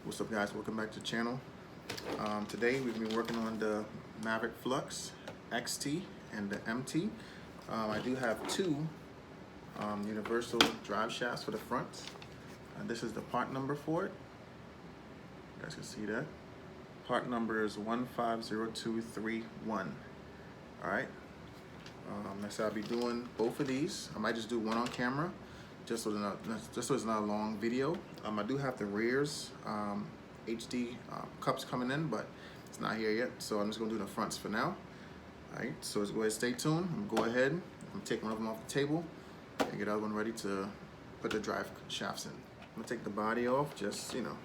What's up, guys? Welcome back to the channel. Today we've been working on the Maverick Flux XT and the MT. I do have two universal drive shafts for the front. This is the part number for it. You guys can see that. Part number is 150231. Alright. Next I'll be doing both of these. I might just do one on camera, just so it's not a long video. I do have the rears HD cups coming in, but it's not here yet, so I'm just gonna do the fronts for now. Alright, so let's go ahead and stay tuned. I'm gonna go ahead, I'm gonna take one of them off the table and get the other one ready to put the drive shafts in. I'm gonna take the body off, just, you know,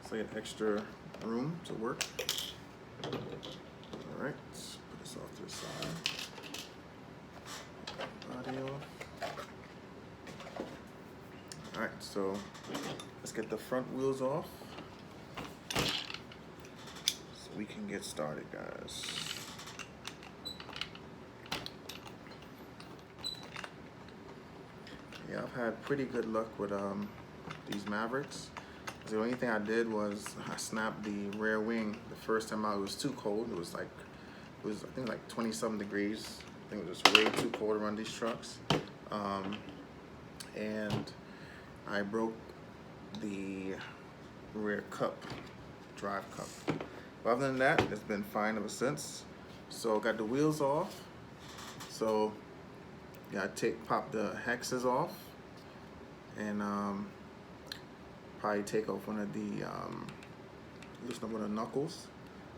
so I get extra room to work. Alright, put this off to the side. Body off. Alright, so let's get the front wheels off so we can get started, guys. Yeah, I've had pretty good luck with these Mavericks. The only thing I did was I snapped the rear wing the first time out. It was too cold. It was I think like 20-something degrees. I think it was just way too cold to run these trucks. And I broke the rear cup, drive cup. But other than that, it's been fine ever since. So got the wheels off. So yeah, pop the hexes off, and probably take off one of the loosen up one of the knuckles,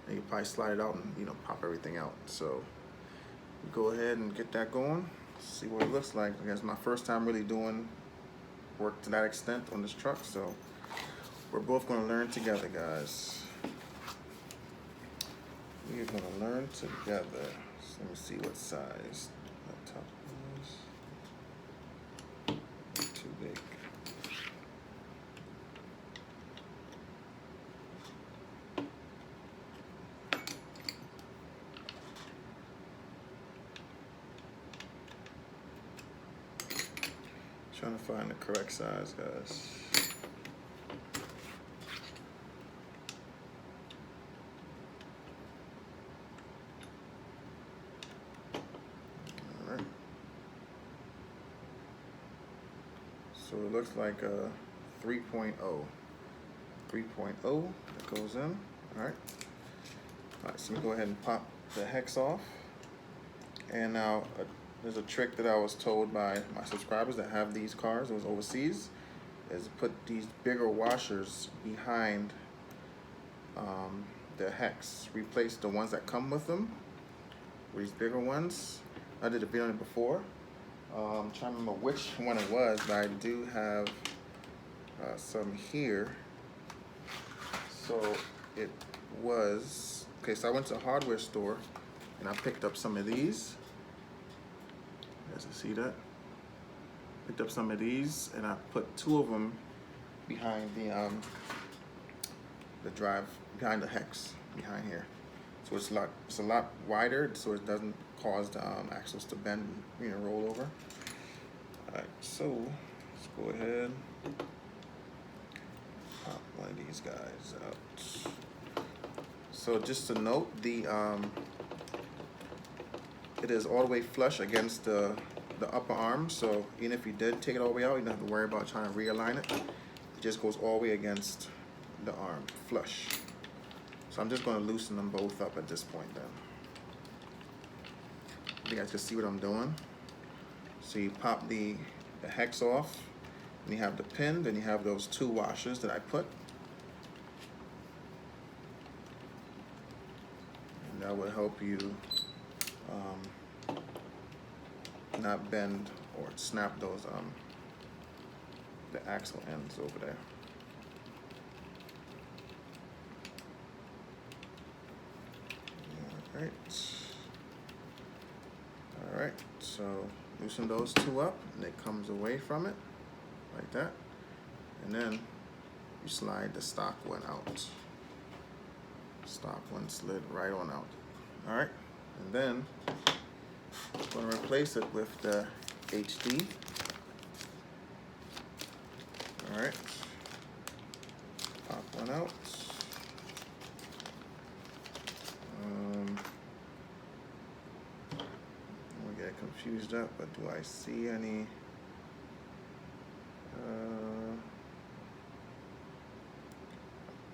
and you probably slide it out and, you know, pop everything out. So go ahead and get that going. See what it looks like. I guess my first time really doing work to that extent on this truck, so we're both going to learn together, guys. We're going to learn together. So let me see what size that top is. Too big. Trying to find the correct size, guys. All right. So it looks like a 3.0. 3.0 that goes in. All right. All right. So we go ahead and pop the hex off. And now there's a trick that I was told by my subscribers that have these cars, it was overseas, is put these bigger washers behind the hex. Replace the ones that come with them with these bigger ones. I did a video on it before. I'm trying to remember which one it was, but I do have some here. So it was, okay, so I went to a hardware store and I picked up some of these. You guys can see that. Picked up some of these and I put two of them behind the drive, behind the hex, behind here. So it's a lot wider, so it doesn't cause the axles to bend, you know, roll over. All right, so let's go ahead, pop one of these guys out. So just to note, it is all the way flush against the upper arm, so even if you did take it all the way out, you don't have to worry about trying to realign it. It just goes all the way against the arm, flush. So I'm just going to loosen them both up at this point then. You guys can see what I'm doing. So you pop the hex off, and you have the pin, then you have those two washers that I put. And that will help you not bend or snap those the axle ends over there. All right, so loosen those two up and it comes away from it like that, and then you slide the stock one out. Stock one slid right on out. All right, and then I'm going to replace it with the HD. All right, pop one out. I'm gonna get confused up, but do I see any?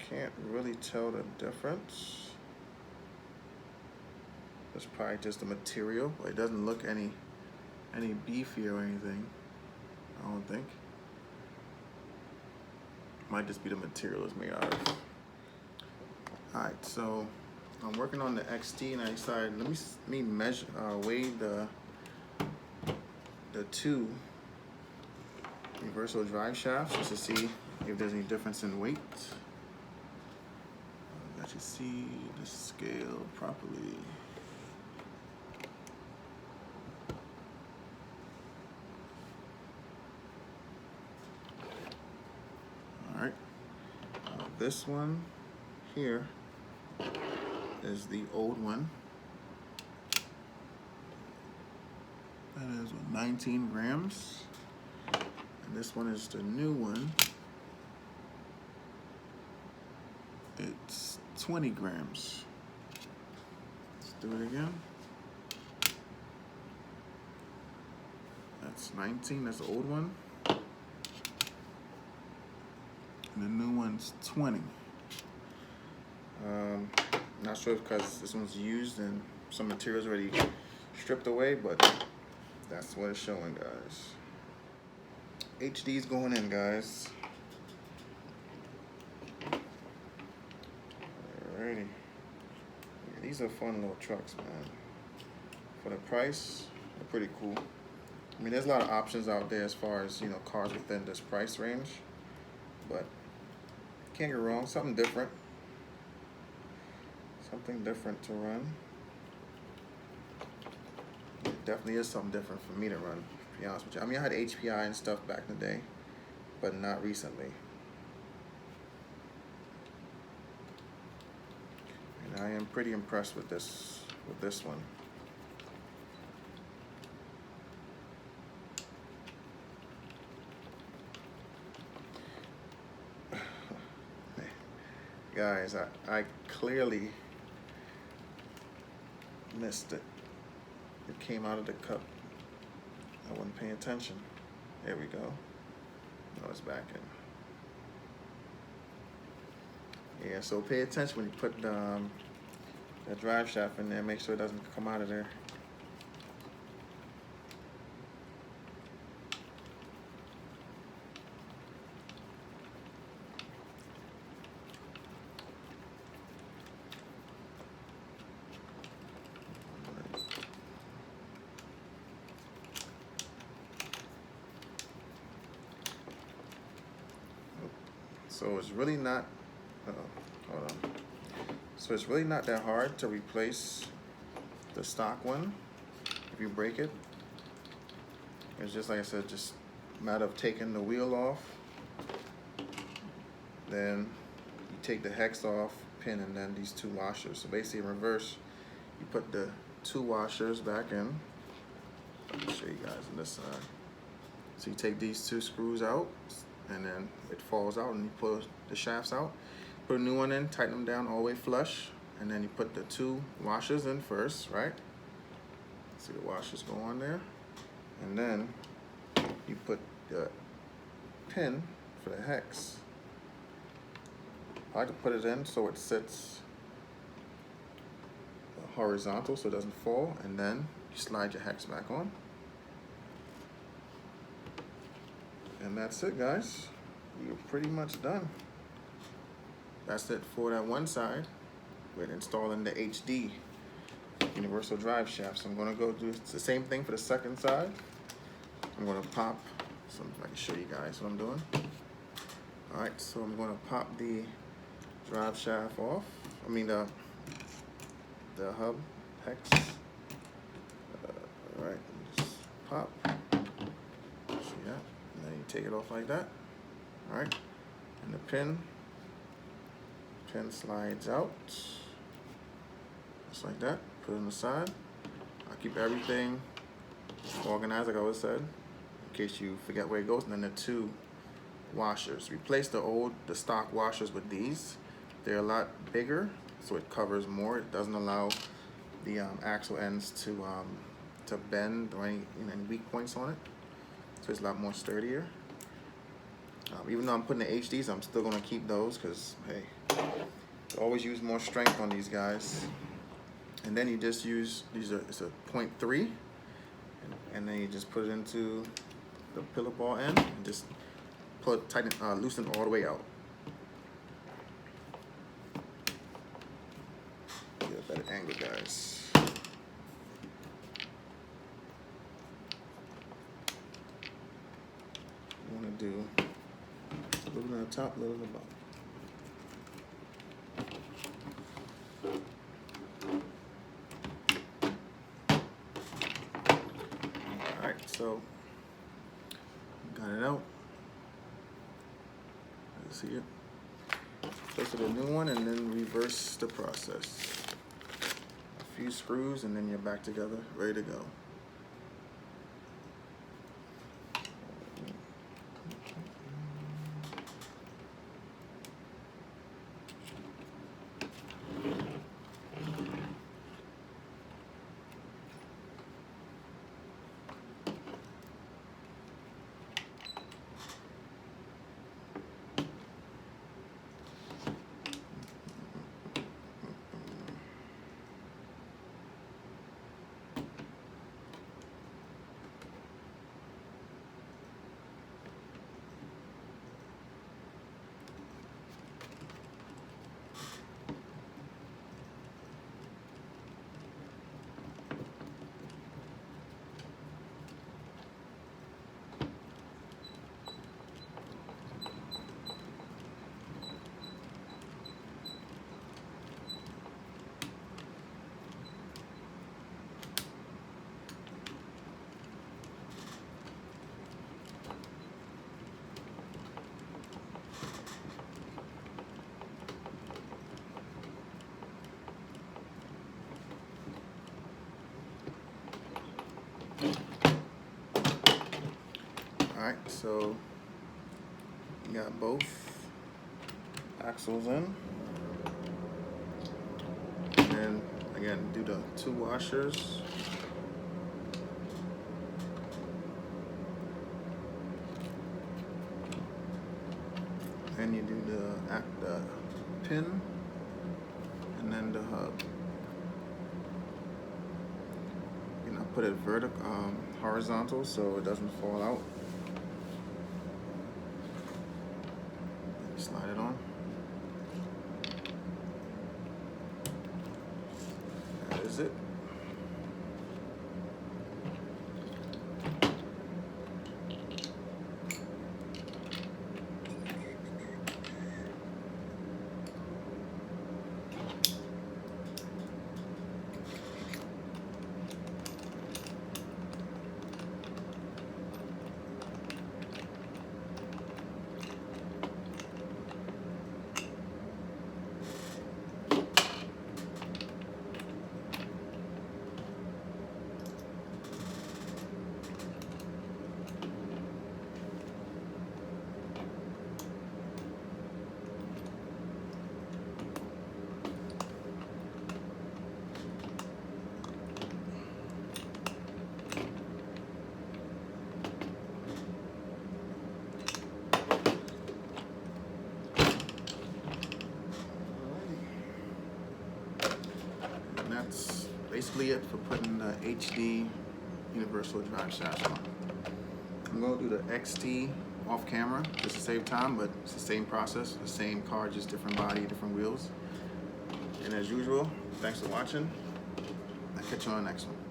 Can't really tell the difference. It's probably just the material, but it doesn't look any beefier or anything. I don't think. Might just be the material it's made out of. Alright, so I'm working on the XT and I decided let me measure weigh the two universal drive shafts just to see if there's any difference in weight. Let you see the scale properly. Alright, this one here is the old one. That is 19 grams. And this one is the new one. It's 20 grams. Let's do it again. That's 19, that's the old one. And the new one's 20. Not sure because this one's used and some materials already stripped away, but that's what it's showing, guys. HD's going in, guys. Alrighty. Yeah, these are fun little trucks, man. For the price, they're pretty cool. I mean, there's a lot of options out there as far as, you know, cars within this price range, but can't get wrong, something different. Something different to run. It definitely is something different for me to run, to be honest with you. I mean, I had HPI and stuff back in the day, but not recently. And I am pretty impressed with this one. Guys, I clearly missed it. It came out of the cup. I wasn't paying attention. There we go. No, it's back in. Yeah, so pay attention when you put the drive shaft in there. Make sure it doesn't come out of there. So it's really not, hold on. So it's really not that hard to replace the stock one if you break it. It's just, like I said, just a matter of taking the wheel off. Then you take the hex off, pin, and then these two washers. So basically in reverse, you put the two washers back in. Let me show you guys on this side. So you take these two screws out, and then it falls out and you pull the shafts out. Put a new one in, tighten them down all the way flush, and then you put the two washers in first, right? See the washers go on there. And then you put the pin for the hex. I like to put it in so it sits horizontal so it doesn't fall, and then you slide your hex back on. And that's it, guys. You're pretty much done. That's it for that one side with installing the HD universal drive shaft. So I'm going to go do the same thing for the second side. I'm going to pop some, I can show you guys what I'm doing. Alright, so I'm going to pop the drive shaft off. I mean the hub hex. Alright, just pop. See that? And then you take it off like that. Alright, and the pin slides out just like that. Put it on the side. I'll keep everything organized like I always said in case you forget where it goes. And then the two washers. Replace the stock washers with these. They're a lot bigger, so it covers more. It doesn't allow the axle ends to bend or any weak points on it. So it's a lot more sturdier. Even though I'm putting the HDs, I'm still gonna keep those because hey, always use more strength on these guys. And then you just use it's a 0.3, and then you just put it into the pillow ball end and just loosen all the way out. Get a better angle, guys. You want to do a little bit on the top, a little on the bottom. So, got it out. Let's see it. Place it a new one and then reverse the process. A few screws and then you're back together, ready to go. Alright, so you got both axles in. And then again, do the 2 washers. And you do the pin and then the hub. You know, put it horizontal so it doesn't fall out. Slide it on. That is it. That's basically it for putting the HD universal drive shaft on. I'm going to do the XT off camera just to save time, but it's the same process, the same car, just different body, different wheels. And as usual, thanks for watching. I'll catch you on the next one.